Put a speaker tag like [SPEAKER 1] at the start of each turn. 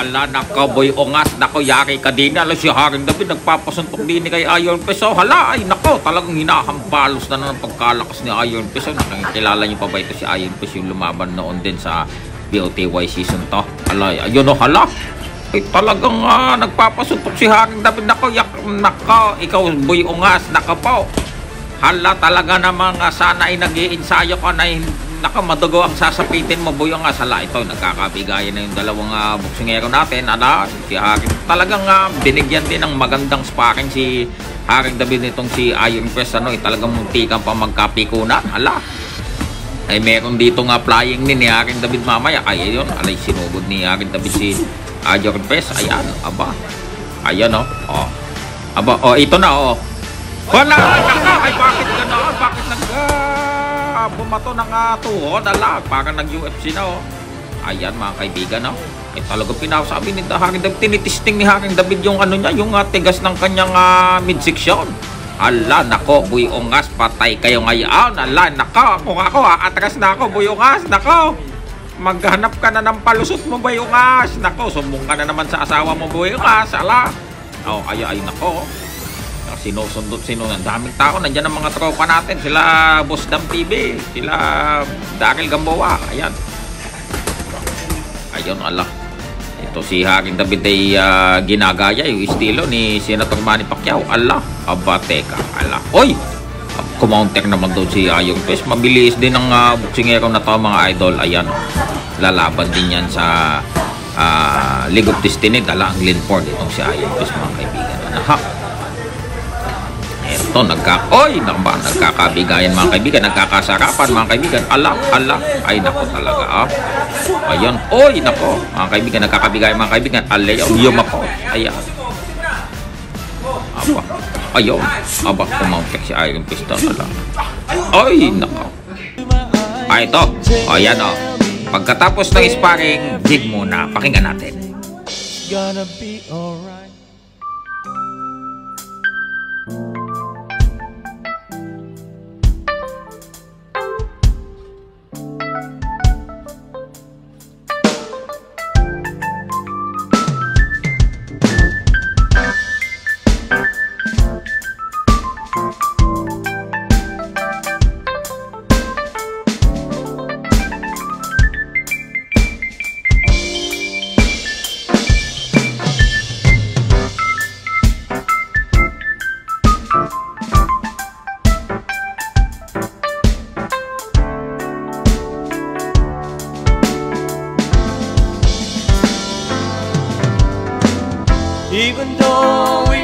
[SPEAKER 1] Hala, nako, boy ongas, nako, yari ka din. Alam si Haring David, nagpapasuntok din kay Iron Fist. Oh, hala, ay nako, talagang hinahambalos na ng pagkalakas ni Iron Fist. Oh, nakikilala niyo pa ba ito si Iron Fist, yung lumaban noon din sa BOTY season to? Hala, ayun oh, hala. Ay talagang nagpapasuntok si Haring David. Nako, nako, ikaw, boy ongas, nako po. Hala, talaga namang sana ay nag-iinsayo ka na naka madugo ang sasapitin mo, boy ongas. Hala, ito nagkakabigayan na yung dalawang boksingero natin. Ala, si Haring talagang binigyan din ng magandang sparring si Haring David nitong si Iron Fist. Talagang muntikan pa magkapikunan. Hala, ay meron dito flying ni Haring David mamaya. Ay ayun, alay sinugod ni Haring David si Iron Fist. Ayan, aba, ayan oh, aba, ito na wala, ay bakit gano'n? Bakit bumato ng tuhod? Ala, parang nag-UFC na Ayan mga kaibigan ay talagang pinasabi ni Haring David, tinitisting ni Haring David yung niya, yung tigas ng kanyang midsection. Ala, nako, boy ongas, patay kayo ngayon. Ala, nako, kung ako atras na ako, boy ongas, nako. Maghanap ka na ng palusot mo, boy ongas. Nako, sumbong ka na naman sa asawa mo, boy ongas. Ala, ay nako. Sinusundot ang daming tao, nandiyan ang mga tropa natin, sila Boss Dam TV, sila Daryl Gamboa. Ayun, ala, ito si Haring David ay ginagaya yung estilo ni Senator Manny Pacquiao. Ala, aba, teka, ala, oy, kumounter naman doon si Iron Fist. Mabilis din ang boksingero na to mga idol. Ayan, lalaban din yan sa League of Destiny. Dala ang Linford itong si Iron Fist mga kaibigan. Ito, nagkakabigayan mga kaibigan, nagkakasarapan mga kaibigan. Ala, ay nako talaga Ayan, nako mga kaibigan, nagkakabigayan mga kaibigan. Alay, yung ako, ayan. Aba, ayun, aba, kumounter si Iron Fist. Ala, ay nako. Ito, ayan pagkatapos ng sparring, jig muna, pakinggan natin. It's gonna be alright. Even though we